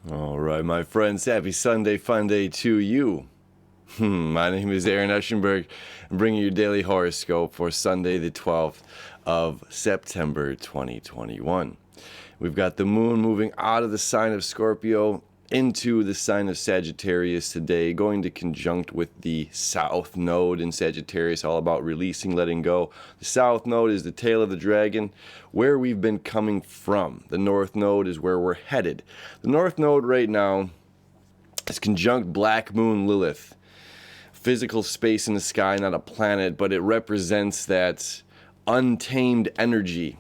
All right, my friends, happy Sunday fun day to you. My name is Aaron Eschenburg. I'm bringing you daily horoscope for Sunday, the 12th of September, 2021. We've got the moon moving out of the sign of Scorpio into the sign of Sagittarius today, going to conjunct with the South Node in Sagittarius, all about releasing, letting go. The South Node is the tail of the dragon, where we've been coming from. The North Node is where we're headed. The North Node right now is conjunct Black Moon Lilith. Physical space in the sky, not a planet, but it represents that untamed energy.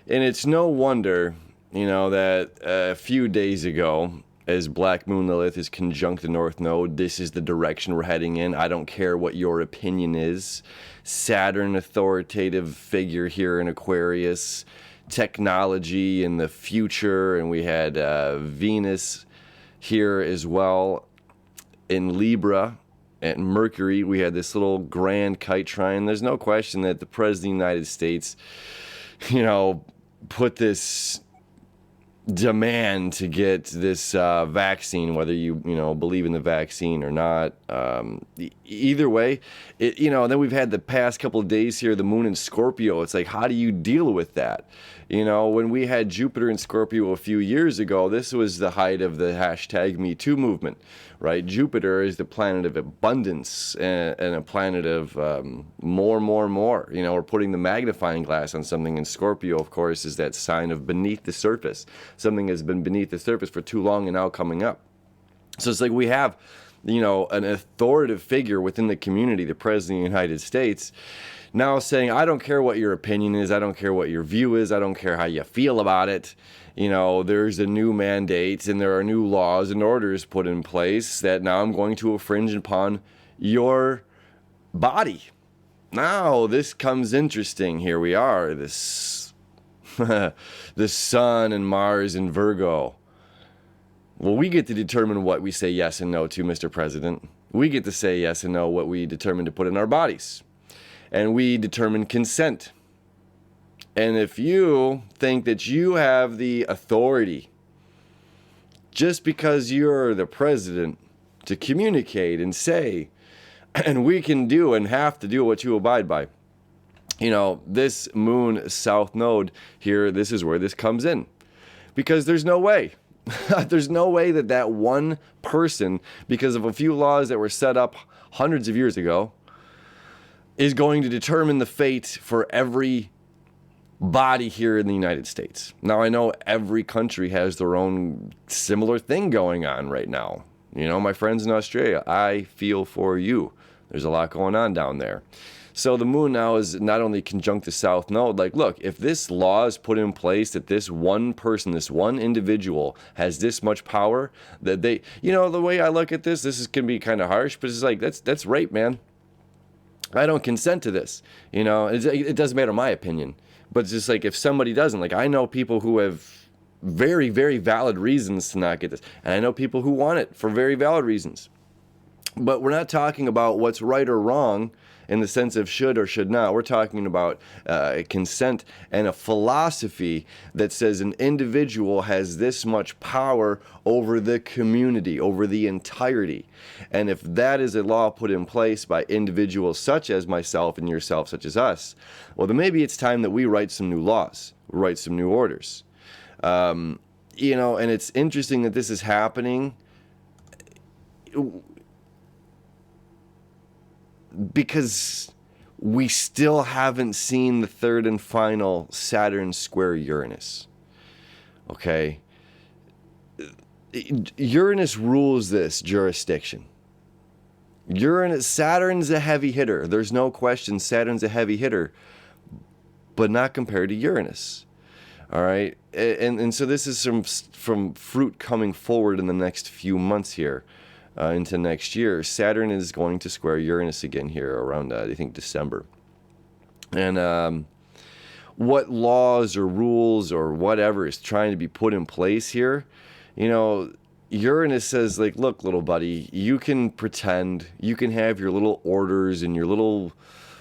And it's no wonder, that a few days ago, as Black Moon Lilith is conjunct the North Node, this is the direction we're heading in. I don't care what your opinion is. Saturn, authoritative figure here in Aquarius, technology in the future, and we had Venus here as well in Libra. At Mercury, we had this little grand kite trine. There's no question that the President of the United States, put this demand to get this vaccine, whether you believe in the vaccine or not. Either way, then we've had the past couple of days here, the moon in Scorpio. It's like, how do you deal with that? When we had Jupiter in Scorpio a few years ago, this was the height of the hashtag Me Too movement, right? Jupiter is the planet of abundance and a planet of more. We're putting the magnifying glass on something, and Scorpio, of course, is that sign of beneath the surface. Something has been beneath the surface for too long and now coming up. So it's like we have, an authoritative figure within the community, the President of the United States, now saying, I don't care what your opinion is, I don't care what your view is, I don't care how you feel about it. There's a new mandate and there are new laws and orders put in place that now I'm going to infringe upon your body. Now this comes interesting. Here we are, this the Sun and Mars in Virgo. Well, we get to determine what we say yes and no to, Mr. President. We get to say yes and no what we determine to put in our bodies. And we determine consent. And if you think that you have the authority, just because you're the president, to communicate and say, and we can do and have to do what you abide by. This moon south node here, this is where this comes in. Because there's no way. There's no way that one person, because of a few laws that were set up hundreds of years ago, is going to determine the fate for every body here in the United States. Now, I know every country has their own similar thing going on right now. My friends in Australia, I feel for you. There's a lot going on down there. So the moon now is not only conjunct the South Node, like, look, if this law is put in place that this one person, this one individual has this much power, that they, the way I look at this can be kind of harsh, but it's like, that's rape, man. I don't consent to this. It doesn't matter my opinion. But it's just like, if somebody doesn't, like, I know people who have very, very valid reasons to not get this. And I know people who want it for very valid reasons. But we're not talking about what's right or wrong in the sense of should or should not. We're talking about consent and a philosophy that says an individual has this much power over the community, over the entirety. And if that is a law put in place by individuals such as myself and yourself, such as us, well, then maybe it's time that we write some new laws, write some new orders. And it's interesting that this is happening because we still haven't seen the third and final Saturn square Uranus. Okay? Uranus rules this jurisdiction. Saturn's a heavy hitter. There's no question Saturn's a heavy hitter, but not compared to Uranus. All right? And so this is from fruit coming forward in the next few months here. Into next year. Saturn is going to square Uranus again here around, I think, December. And what laws or rules or whatever is trying to be put in place here, Uranus says, like, look, little buddy, you can pretend, you can have your little orders and your little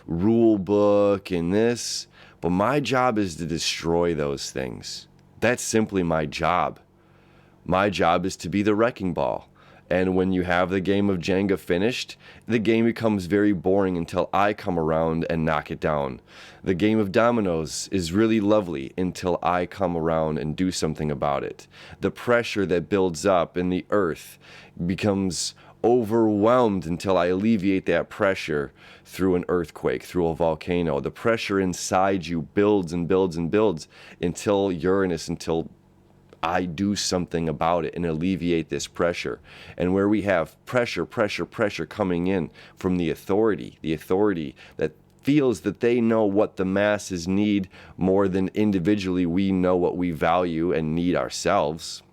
rule book and this, but my job is to destroy those things. That's simply my job. My job is to be the wrecking ball. And when you have the game of Jenga finished, the game becomes very boring until I come around and knock it down. The game of dominoes is really lovely until I come around and do something about it. The pressure that builds up in the earth becomes overwhelmed until I alleviate that pressure through an earthquake, through a volcano. The pressure inside you builds and builds and builds until until I do something about it and alleviate this pressure. And where we have pressure coming in from the authority that feels that they know what the masses need more than individually we know what we value and need ourselves.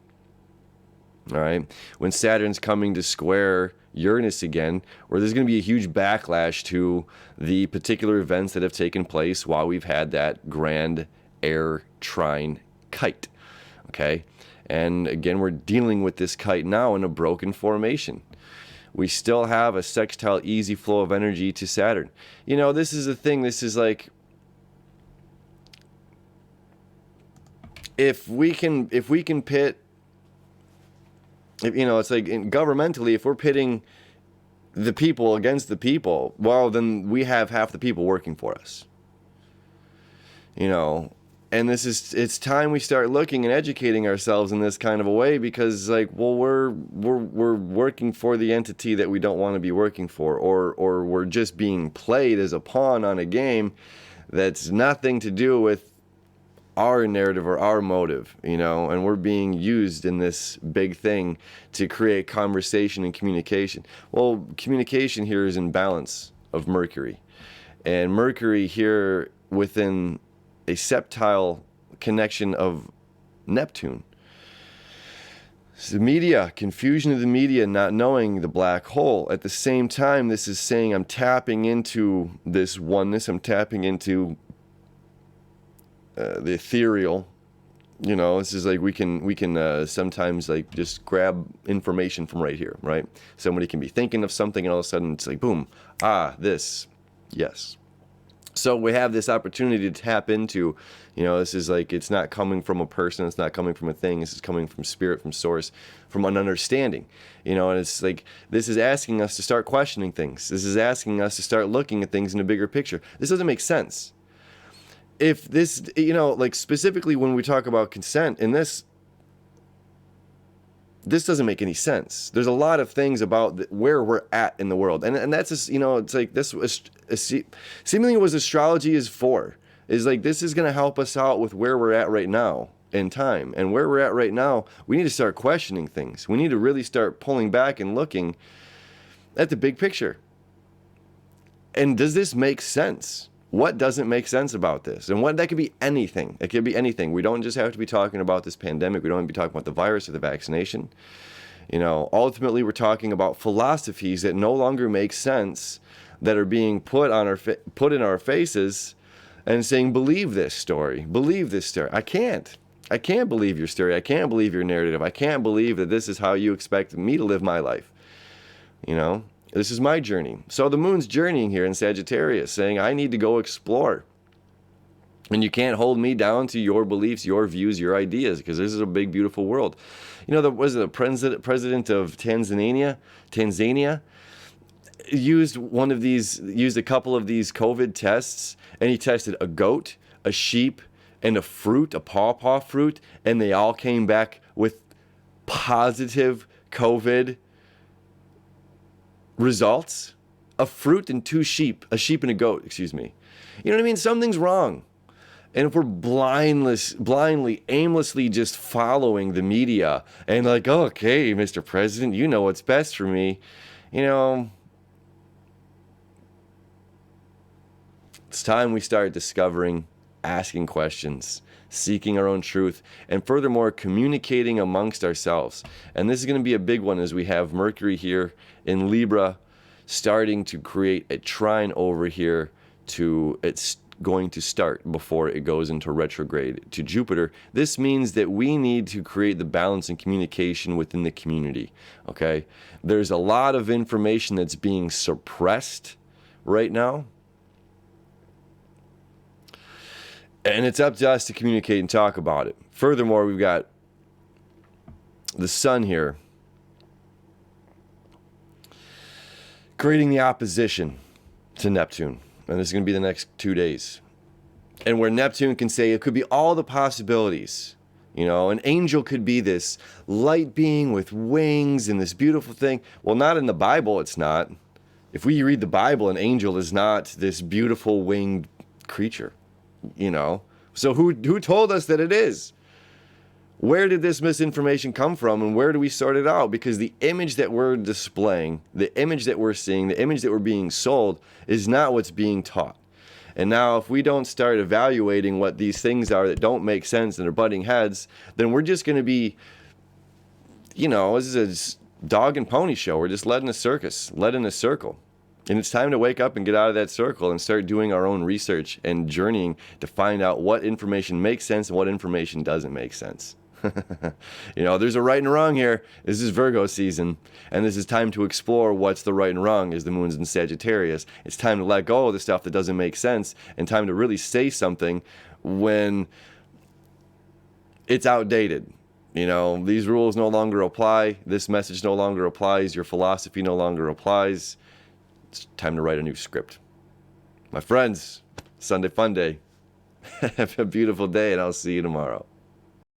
All right. When Saturn's coming to square Uranus again, where there's going to be a huge backlash to the particular events that have taken place while we've had that grand air trine kite. Okay, and again, we're dealing with this kite now in a broken formation. We still have a sextile easy flow of energy to Saturn. You know, this is the thing. This is like, if we can pit, it's like governmentally, if we're pitting the people against the people, well, then we have half the people working for us. And it's time we start looking and educating ourselves in this kind of a way, because we're working for the entity that we don't want to be working for, or we're just being played as a pawn on a game that's nothing to do with our narrative or our motive, and we're being used in this big thing to create conversation and communication. Well, communication here is in balance of Mercury, and Mercury here within a septile connection of Neptune. So the media, confusion of the media, not knowing the black hole. At the same time, this is saying I'm tapping into this oneness. I'm tapping into the ethereal. This is like we can sometimes just grab information from right here, right? Somebody can be thinking of something and all of a sudden it's like, boom, this, yes. So we have this opportunity to tap into, this is it's not coming from a person, it's not coming from a thing, this is coming from spirit, from source, from an understanding, and it's this is asking us to start questioning things. This is asking us to start looking at things in a bigger picture. This doesn't make sense. If this, specifically when we talk about consent in this doesn't make any sense. There's a lot of things about where we're at in the world. And that's just, it's like this was seemingly what astrology is for. Is this is going to help us out with where we're at right now in time. And where we're at right now, we need to start questioning things. We need to really start pulling back and looking at the big picture. And does this make sense? What doesn't make sense about this? And that could be anything. It could be anything. We don't just have to be talking about this pandemic. We don't have to be talking about the virus or the vaccination. Ultimately, we're talking about philosophies that no longer make sense, that are being put in our faces and saying, believe this story. Believe this story. I can't believe your story. I can't believe your narrative. I can't believe that this is how you expect me to live my life. This is my journey. So the moon's journeying here in Sagittarius, saying I need to go explore. And you can't hold me down to your beliefs, your views, your ideas, because this is a big, beautiful world. The president of Tanzania used a couple of these COVID tests, and he tested a goat, a sheep, and a pawpaw fruit, and they all came back with positive COVID results. A fruit and a sheep and a goat, excuse me. You know what I mean? Something's wrong. And if we're blindly, aimlessly just following the media and okay, Mr. President, you know what's best for me, it's time we start discovering, asking questions, seeking our own truth, and furthermore, communicating amongst ourselves. And this is going to be a big one as we have Mercury here in Libra starting to create a trine over here it's going to start before it goes into retrograde to Jupiter. This means that we need to create the balance and communication within the community, okay? There's a lot of information that's being suppressed right now. And it's up to us to communicate and talk about it. Furthermore, we've got the sun here creating the opposition to Neptune. And this is going to be the next 2 days. And where Neptune can say it could be all the possibilities. You know, an angel could be this light being with wings and this beautiful thing. Well, not in the Bible, it's not. If we read the Bible, an angel is not this beautiful winged creature, you know. So who told us that it is? Where did this misinformation come from, and where do we sort it out? Because the image that we're displaying, the image that we're seeing, the image that we're being sold is not what's being taught. And now if we don't start evaluating what these things are that don't make sense and are butting heads, then we're just going to be, you know, this is a dog and pony show. We're just led in a circus, led in a circle. And it's time to wake up and get out of that circle and start doing our own research and journeying to find out what information makes sense and what information doesn't make sense. You know, there's a right and wrong here. This is Virgo season, and this is time to explore what's the right and wrong as the moon's in Sagittarius. It's time to let go of the stuff that doesn't make sense and time to really say something when it's outdated. You know, these rules no longer apply. This message no longer applies. Your philosophy no longer applies. It's time to write a new script. My friends, Sunday Fun Day. Have a beautiful day, and I'll see you tomorrow.